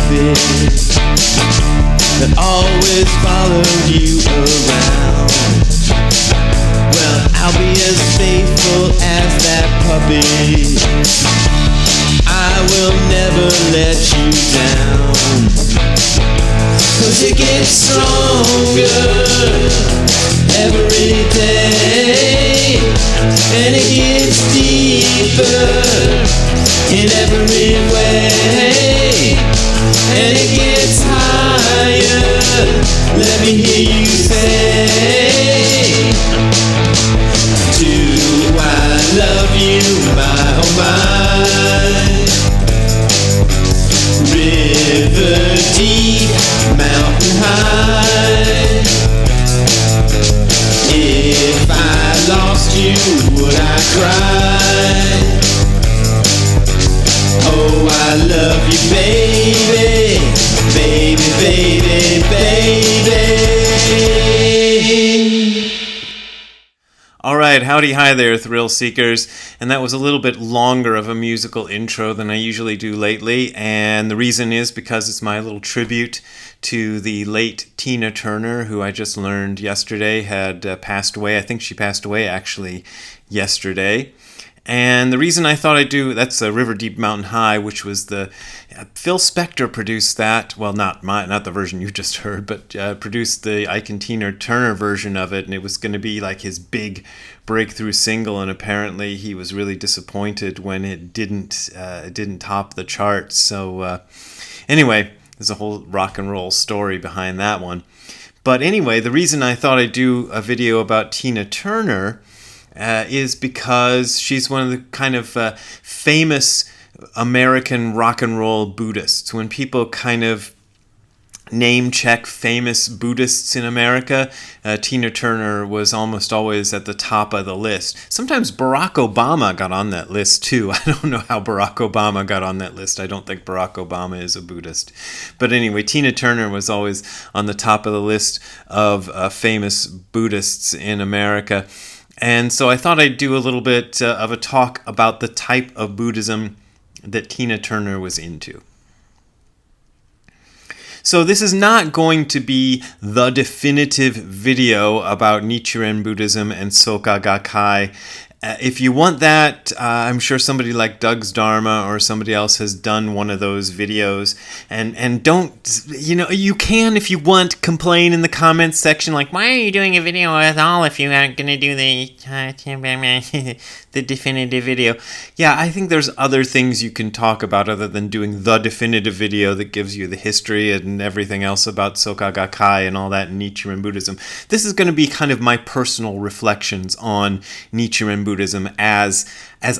outfit that always followed you around. Well, I'll be as faithful as that puppy. I will never let you down. 'Cause it gets stronger every day, and it gets deeper in every way, and it gets higher. Let me hear you say, do I love you, my oh my? River deep, mountain high. If I lost you, would I cry? Oh, I love you, baby, baby, baby, baby. All right, howdy hi there, thrill seekers. And that was a little bit longer of a musical intro than I usually do lately. And the reason is because it's my little tribute to the late Tina Turner, who I just learned yesterday had passed away. I think she passed away actually yesterday. And the reason I thought I'd do, that's River Deep Mountain High, which was the, Phil Spector produced that, well, not the version you just heard, but produced the Ike and Tina Turner version of it, and it was going to be like his big breakthrough single, and apparently he was really disappointed when it didn't top the charts. So anyway, there's a whole rock and roll story behind that one. But anyway, the reason I thought I'd do a video about Tina Turner is because she's one of the kind of famous American rock and roll Buddhists. When people kind of name check famous Buddhists in America, Tina Turner was almost always at the top of the list. Sometimes Barack Obama got on that list too. I don't know how Barack Obama got on that list. I don't think Barack Obama is a Buddhist. But anyway, Tina Turner was always on the top of the list of famous Buddhists in America. And so I thought I'd do a little bit of a talk about the type of Buddhism that Tina Turner was into. So this is not going to be the definitive video about Nichiren Buddhism and Soka Gakkai. If you want that, I'm sure somebody like Doug's Dharma or somebody else has done one of those videos. And don't, you can, if you want, complain in the comments section like, why are you doing a video at all if you aren't going to do the definitive video? Yeah, I think there's other things you can talk about other than doing the definitive video that gives you the history and everything else about Soka Gakkai and all that in Nichiren Buddhism. This is going to be kind of my personal reflections on Nichiren Buddhism as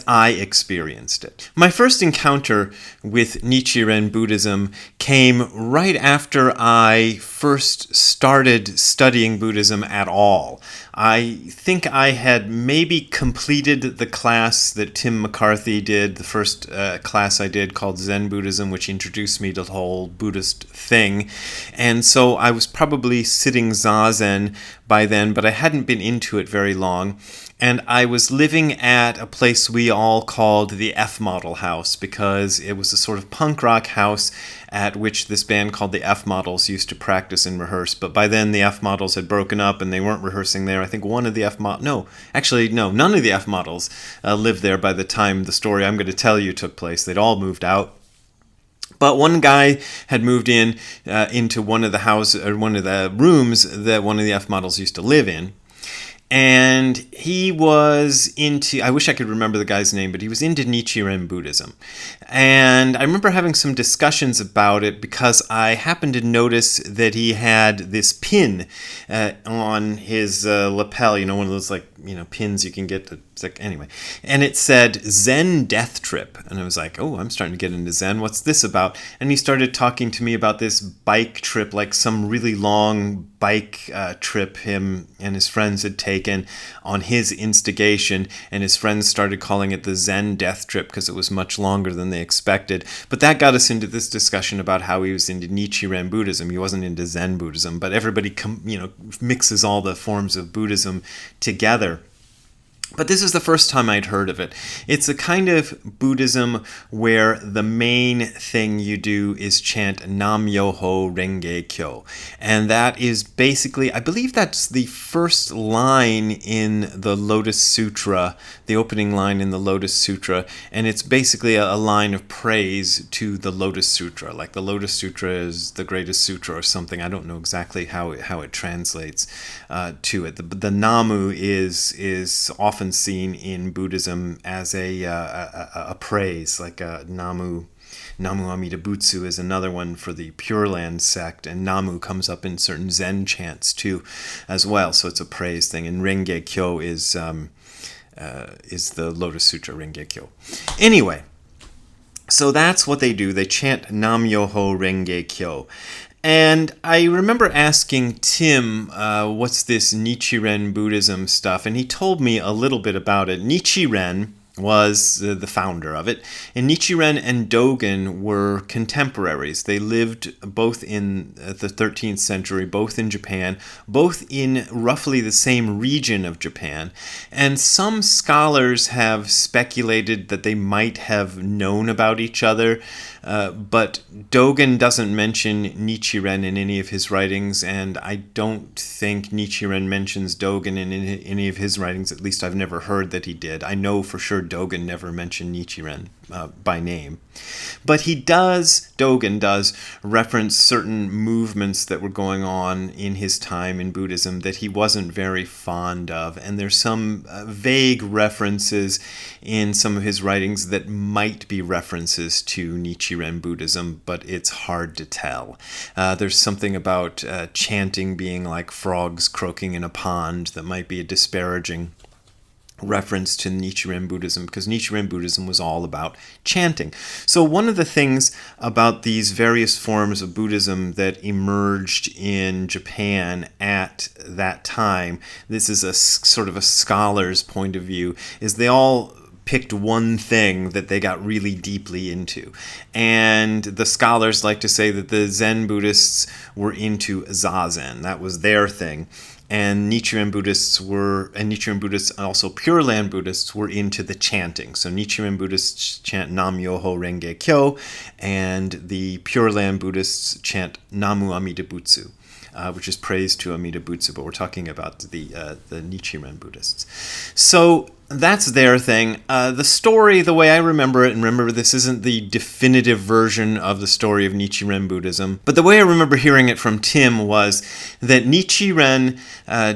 I experienced it. My first encounter with Nichiren Buddhism came right after I first started studying Buddhism at all. I think I had maybe completed the class that Tim McCarthy did, the first class I did called Zen Buddhism, which introduced me to the whole Buddhist thing. And so I was probably sitting Zazen by then, but I hadn't been into it very long. And I was living at a place we all called the F Model House because it was a sort of punk rock house at which this band called the F Models used to practice and rehearse. But by then the F Models had broken up and they weren't rehearsing there. I think one of the none of the F Models lived there by the time the story I'm going to tell you took place. They'd all moved out. But one guy had moved into one of the rooms that one of the F Models used to live in. And he was into, I wish I could remember the guy's name, but he was into Nichiren Buddhism. And I remember having some discussions about it because I happened to notice that he had this pin on his lapel, one of those pins you can get to, anyway. And it said Zen Death Trip. And I was like, oh, I'm starting to get into Zen. What's this about? And he started talking to me about this bike trip, like some really long bike trip him and his friends had taken on his instigation. And his friends started calling it the Zen Death Trip because it was much longer than they expected. But that got us into this discussion about how he was into Nichiren Buddhism. He wasn't into Zen Buddhism, but everybody mixes all the forms of Buddhism together. But this is the first time I'd heard of it. It's a kind of Buddhism where the main thing you do is chant Nam Myoho Renge Kyo. And that is basically, I believe that's the first line in the Lotus Sutra, the opening line in the Lotus Sutra. And it's basically a line of praise to the Lotus Sutra. Like the Lotus Sutra is the greatest sutra or something. I don't know exactly how it translates to it. The Namu is often seen in Buddhism as a praise, like Namu Amida Butsu is another one for the Pure Land sect, and Namu comes up in certain Zen chants too, as well. So it's a praise thing. And Renge Kyo is the Lotus Sutra Renge Kyo. Anyway, so that's what they do. They chant Nam Myoho Renge Kyo. And I remember asking Tim, what's this Nichiren Buddhism stuff? And he told me a little bit about it. Nichiren was the founder of it. And Nichiren and Dogen were contemporaries. They lived both in the 13th century, both in Japan, both in roughly the same region of Japan. And some scholars have speculated that they might have known about each other, but Dogen doesn't mention Nichiren in any of his writings, and I don't think Nichiren mentions Dogen in any of his writings. At least I've never heard that he did. I know for sure Dogen never mentioned Nichiren by name. But Dogen does reference certain movements that were going on in his time in Buddhism that he wasn't very fond of. And there's some vague references in some of his writings that might be references to Nichiren Buddhism, but it's hard to tell. There's something about chanting being like frogs croaking in a pond that might be a disparaging reference to Nichiren Buddhism, because Nichiren Buddhism was all about chanting. So one of the things about these various forms of Buddhism that emerged in Japan at that time, this is a sort of a scholar's point of view, is they all picked one thing that they got really deeply into. And the scholars like to say that the Zen Buddhists were into Zazen. That was their thing. And Nichiren Buddhists and also Pure Land Buddhists were into the chanting. So Nichiren Buddhists chant Nam Myoho Renge Kyo, and the Pure Land Buddhists chant Namu Amida Butsu, which is praise to Amida Butsu, but we're talking about the Nichiren Buddhists. So that's their thing. The story, the way I remember it, and remember this isn't the definitive version of the story of Nichiren Buddhism, but the way I remember hearing it from Tim was that Nichiren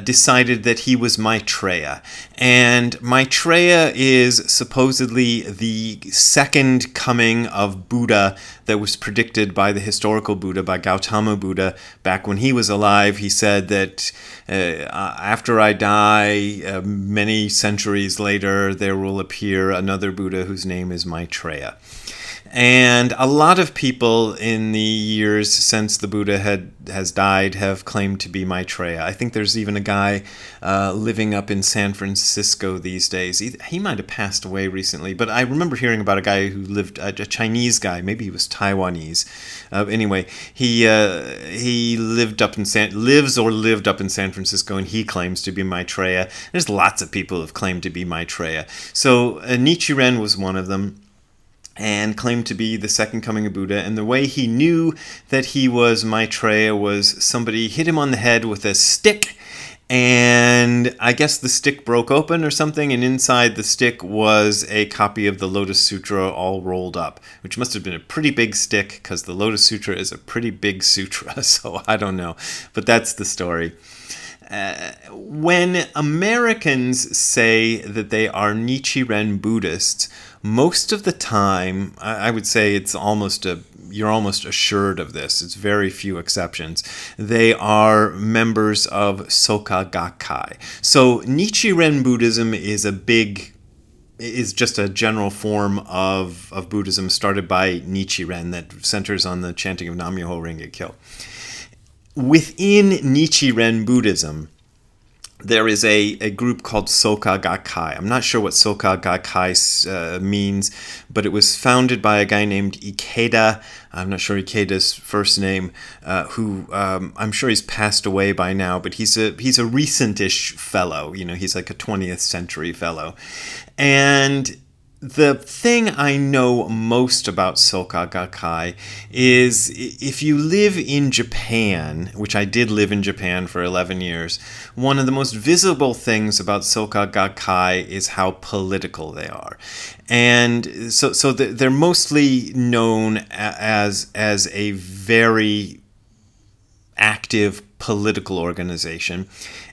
decided that he was Maitreya. And Maitreya is supposedly the second coming of Buddha that was predicted by the historical Buddha, by Gautama Buddha. Back when he was alive, he said that after I die, many centuries later, there will appear another Buddha whose name is Maitreya. And a lot of people in the years since the Buddha has died have claimed to be Maitreya. I think there's even a guy living up in San Francisco these days. He might have passed away recently, but I remember hearing about a guy who lived, a Chinese guy, maybe he was Taiwanese. Anyway, he lived up in lived up in San Francisco, and he claims to be Maitreya. There's lots of people who have claimed to be Maitreya. So Nichiren was one of them, and claimed to be the second coming of Buddha. And the way he knew that he was Maitreya was somebody hit him on the head with a stick, and I guess the stick broke open or something, and inside the stick was a copy of the Lotus Sutra all rolled up, which must have been a pretty big stick, because the Lotus Sutra is a pretty big sutra, so I don't know. But that's the story. When Americans say that they are Nichiren Buddhists, most of the time, I would say you're almost assured of this. It's very few exceptions. They are members of Soka Gakkai. So Nichiren Buddhism is just a general form of Buddhism started by Nichiren that centers on the chanting of Nam Myoho Renge Kyo. Within Nichiren Buddhism, there is a group called Soka Gakkai. I'm not sure what Soka Gakkai means, but it was founded by a guy named Ikeda. I'm not sure Ikeda's first name, who I'm sure he's passed away by now, but he's a recent-ish fellow. He's like a 20th century fellow. And the thing I know most about Soka Gakkai is if you live in Japan, which I did live in Japan for 11 years, one of the most visible things about Soka Gakkai is how political they are. And so they're mostly known as a very active political organization.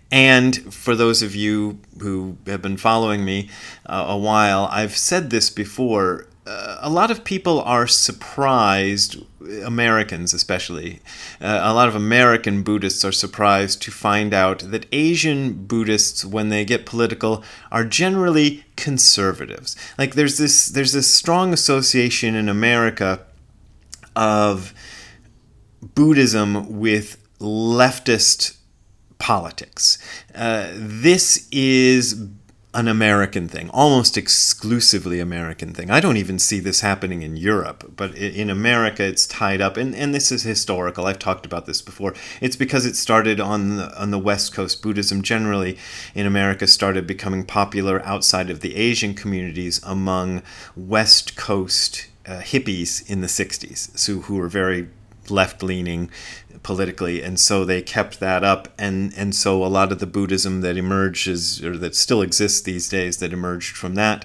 And for those of you who have been following me a while, I've said this before. A lot of people are surprised, Americans especially, a lot of American Buddhists are surprised to find out that Asian Buddhists, when they get political, are generally conservatives. Like there's this strong association in America of Buddhism with leftist politics. This is an American thing, almost exclusively American thing. I don't even see this happening in Europe, but in America it's tied up, and this is historical. I've talked about this before. It's because it started on the West Coast. Buddhism generally in America started becoming popular outside of the Asian communities among West Coast hippies in the 60s, who were very left-leaning politically, and so they kept that up, and so a lot of the Buddhism that emerges, or that still exists these days, that emerged from that,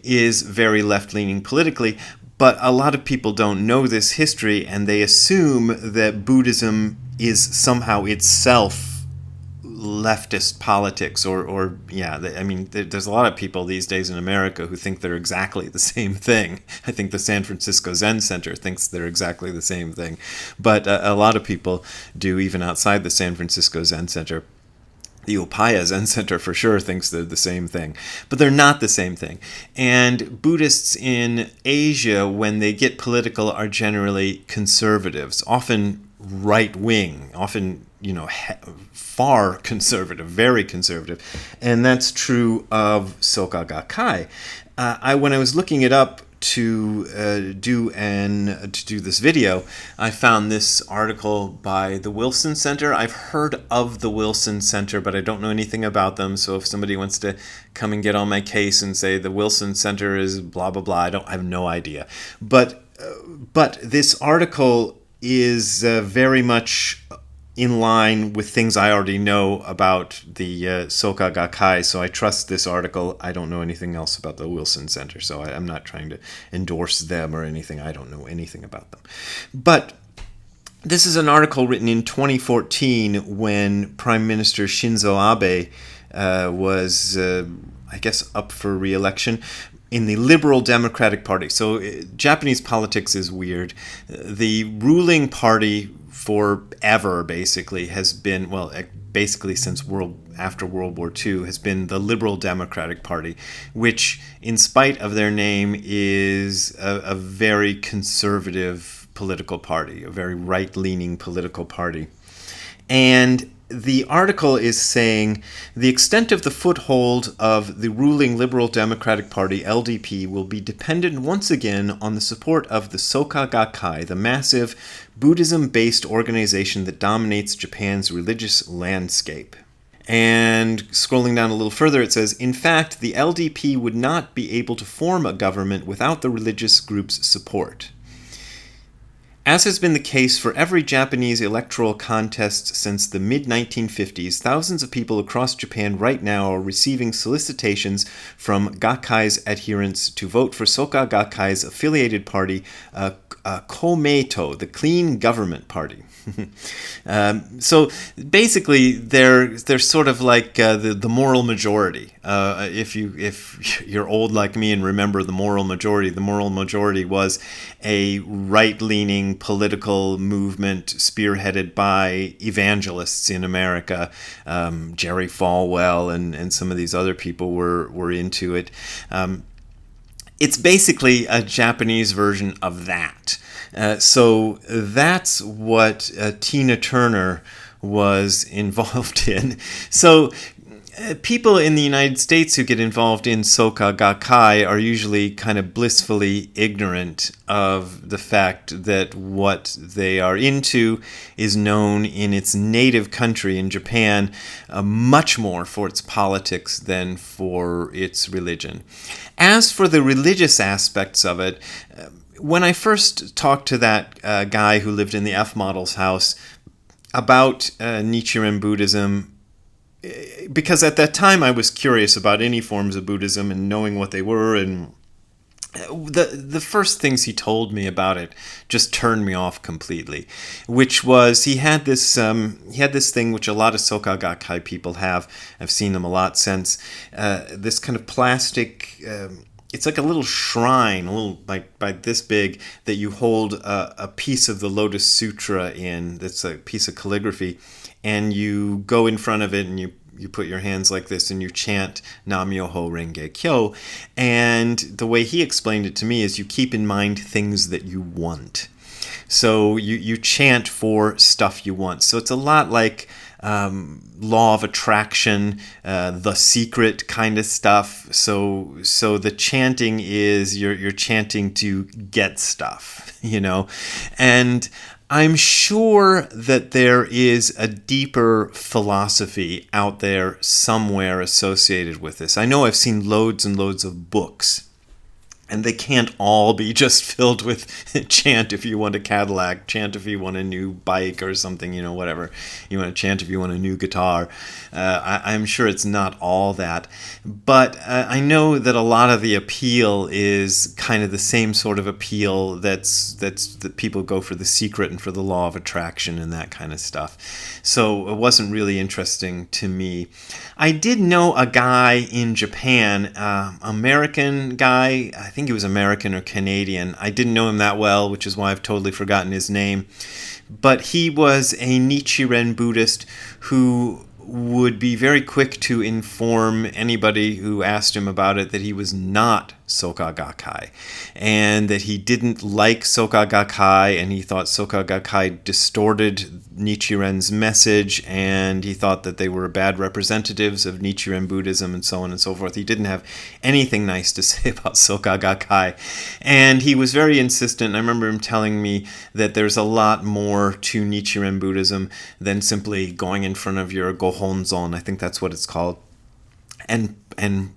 is very left-leaning politically. But a lot of people don't know this history, and they assume that Buddhism is somehow itself leftist politics, there's a lot of people these days in America who think they're exactly the same thing. I think the San Francisco Zen Center thinks they're exactly the same thing, but a lot of people do, even outside the San Francisco Zen Center. The Upaya Zen Center for sure thinks they're the same thing, but they're not the same thing. And Buddhists in Asia, when they get political, are generally conservatives, often right-wing, often far conservative, very conservative, and that's true of Soka Gakkai. When I was looking it up to do this video, I found this article by the Wilson Center. I've heard of the Wilson Center, but I don't know anything about them. So if somebody wants to come and get on my case and say the Wilson Center is blah blah blah, I have no idea. But this article is very much in line with things I already know about the Soka Gakkai, so I trust this article. I don't know anything else about the Wilson Center, so I'm not trying to endorse them or anything. I don't know anything about them. But this is an article written in 2014 when Prime Minister Shinzo Abe was, up for re-election in the Liberal Democratic Party. So Japanese politics is weird. The ruling party forever basically has been, basically since after World War II, has been the Liberal Democratic Party, which in spite of their name is a very conservative political party, a very right-leaning political party. And the article is saying the extent of the foothold of the ruling Liberal Democratic Party, LDP, will be dependent once again on the support of the Soka Gakkai, the massive Buddhism-based organization that dominates Japan's religious landscape. And scrolling down a little further, it says, in fact, the LDP would not be able to form a government without the religious group's support. As has been the case for every Japanese electoral contest since the mid-1950s, thousands of people across Japan right now are receiving solicitations from Gakkai's adherents to vote for Soka Gakkai's affiliated party, Komeito, the Clean Government Party. So basically, they're sort of like the moral majority. If you're old like me and remember the moral majority was a right-leaning political movement spearheaded by evangelists in America. Jerry Falwell and some of these other people were into it. It's basically a Japanese version of that. So that's what Tina Turner was involved in. So People in the United States who get involved in Soka Gakkai are usually kind of blissfully ignorant of the fact that what they are into is known in its native country, in Japan, much more for its politics than for its religion. As for the religious aspects of it, when I first talked to that guy who lived in the F Model's house about Nichiren Buddhism, because at that time I was curious about any forms of Buddhism and knowing what they were, and the first things he told me about it just turned me off completely, which was he had this thing which a lot of Soka Gakkai people have. I've seen them a lot since, this kind of plastic. It's like a little shrine, a little like by this big, that you hold a piece of the Lotus Sutra in. That's a piece of calligraphy. And you go in front of it and you put your hands like this and you chant Nam-myoho Renge Kyo. And the way he explained it to me is you keep in mind things that you want. So you chant for stuff you want. So it's a lot like law of attraction, The Secret kind of stuff. So the chanting is you're chanting to get stuff, and I'm sure that there is a deeper philosophy out there somewhere associated with this. I know I've seen loads and loads of books, and they can't all be just filled with chant if you want a Cadillac, chant if you want a new bike or something, whatever. You want to chant if you want a new guitar. I'm sure it's not all that. But I know that a lot of the appeal is kind of the same sort of appeal that people go for The Secret and for the law of attraction and that kind of stuff. So it wasn't really interesting to me. I did know a guy in Japan, American guy. I think he was American or Canadian. I didn't know him that well, which is why I've totally forgotten his name. But he was a Nichiren Buddhist who would be very quick to inform anybody who asked him about it that he was not Soka Gakkai, and that he didn't like Soka Gakkai, and he thought Soka Gakkai distorted Nichiren's message, and he thought that they were bad representatives of Nichiren Buddhism, and so on and so forth. He didn't have anything nice to say about Soka Gakkai, and he was very insistent. I remember him telling me that there's a lot more to Nichiren Buddhism than simply going in front of your Gohonzon, I think that's what it's called, and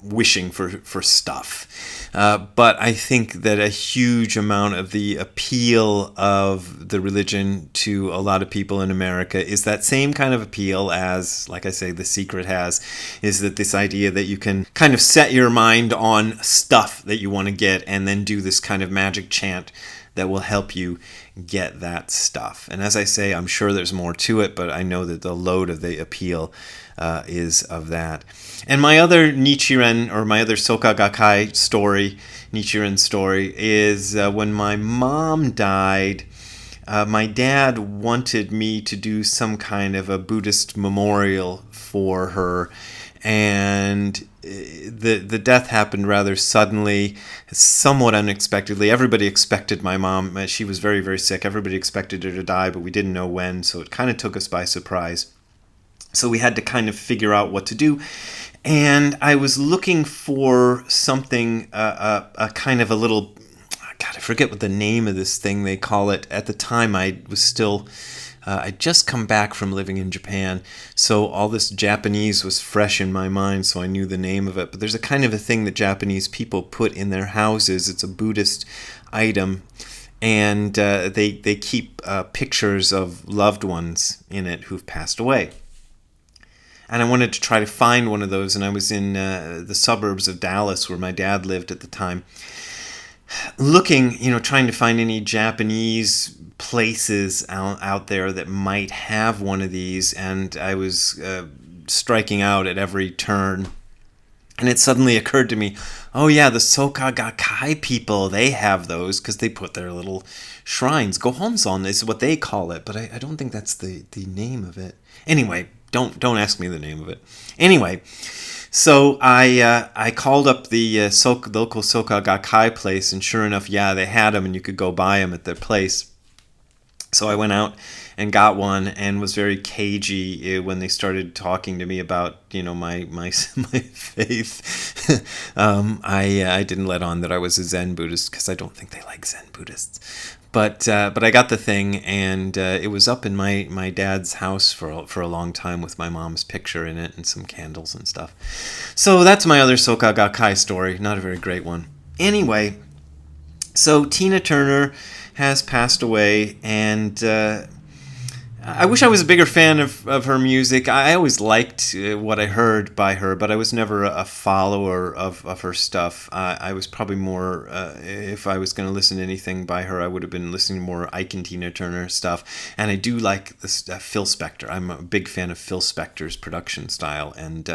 wishing for stuff. But I think that a huge amount of the appeal of the religion to a lot of people in America is that same kind of appeal as, like I say, The Secret has, is that this idea that you can kind of set your mind on stuff that you want to get and then do this kind of magic chant that will help you get that stuff. And as I say, I'm sure there's more to it, but I know that the load of the appeal is of that. And my other Nichiren, or my other Soka Gakkai story, Nichiren story, is when my mom died, my dad wanted me to do some kind of a Buddhist memorial for her. And the death happened rather suddenly, somewhat unexpectedly. Everybody expected my mom. She was very, very sick. Everybody expected her to die, but we didn't know when, so it kind of took us by surprise. So we had to kind of figure out what to do. And I was looking for something, a kind of a little, God, I forget what the name of this thing they call it. At the time, I was still, I'd just come back from living in Japan, so all this Japanese was fresh in my mind, so I knew the name of it. But there's a kind of a thing that Japanese people put in their houses. It's a Buddhist item, and they keep pictures of loved ones in it who've passed away. And I wanted to try to find one of those, and I was in the suburbs of Dallas where my dad lived at the time, looking, trying to find any Japanese places out there that might have one of these, and I was striking out at every turn. And it suddenly occurred to me, oh yeah, the Soka Gakkai people, they have those because they put their little shrines. Gohonzon is what they call it, but I don't think that's the name of it. Anyway, don't ask me the name of it. Anyway, so I called up the local Soka Gakkai place, and sure enough, yeah, they had them, and you could go buy them at their place. So I went out and got one, and was very cagey when they started talking to me about, you know, my my faith. I didn't let on that I was a Zen Buddhist, because I don't think they like Zen Buddhists. But I got the thing, and it was up in my dad's house for a long time with my mom's picture in it and some candles and stuff. So that's my other Soka Gakkai story. Not a very great one. Anyway, so Tina Turner has passed away, and I wish I was a bigger fan of her music. I always liked what I heard by her, but I was never a follower of her stuff. I was probably more, if I was going to listen to anything by her, I would have been listening to more Ike and Tina Turner stuff. And I do like this Phil Spector. I'm a big fan of Phil Spector's production style, and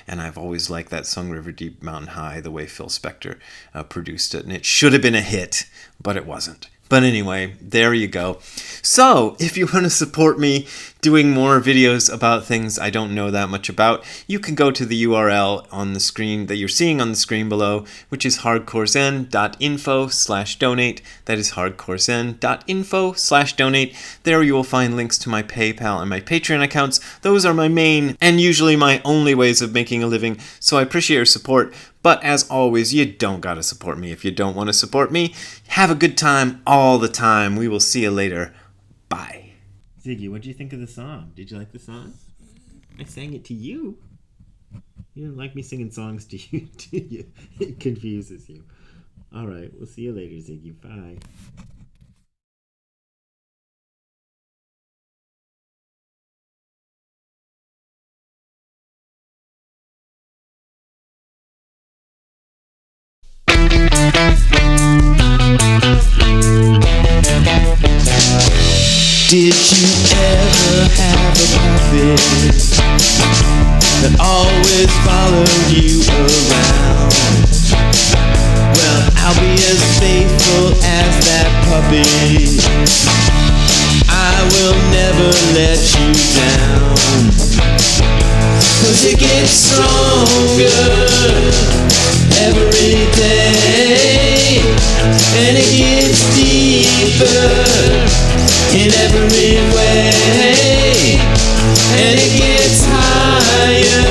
I've always liked that song River Deep Mountain High, the way Phil Spector produced it. And it should have been a hit, but it wasn't. But anyway, there you go. So, if you want to support me doing more videos about things I don't know that much about, you can go to the URL on the screen that you're seeing on the screen below, which is hardcorezen.info/donate. That is hardcorezen.info/donate. There you will find links to my PayPal and my Patreon accounts. Those are my main and usually my only ways of making a living, so I appreciate your support. But as always, you don't gotta support me if you don't want to support me. Have a good time all the time. We will see you later. Bye. Ziggy, what did you think of the song? Did you like the song? I sang it to you. You don't like me singing songs to you, do you? It confuses you. All right, we'll see you later, Ziggy. Bye. Did you ever have a puppet that always followed you around? Well, I'll be as faithful as that puppet. I will never let you down. 'Cause it gets stronger every day, and it gets deeper in every way, and it gets higher.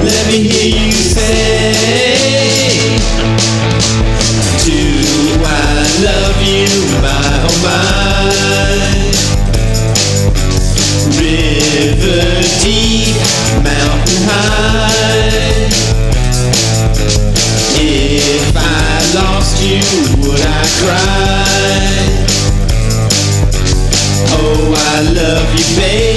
Let me hear you say, do I love you, my oh my? River deep, mountain high. If I lost you, would I cry? Oh, I love you, baby.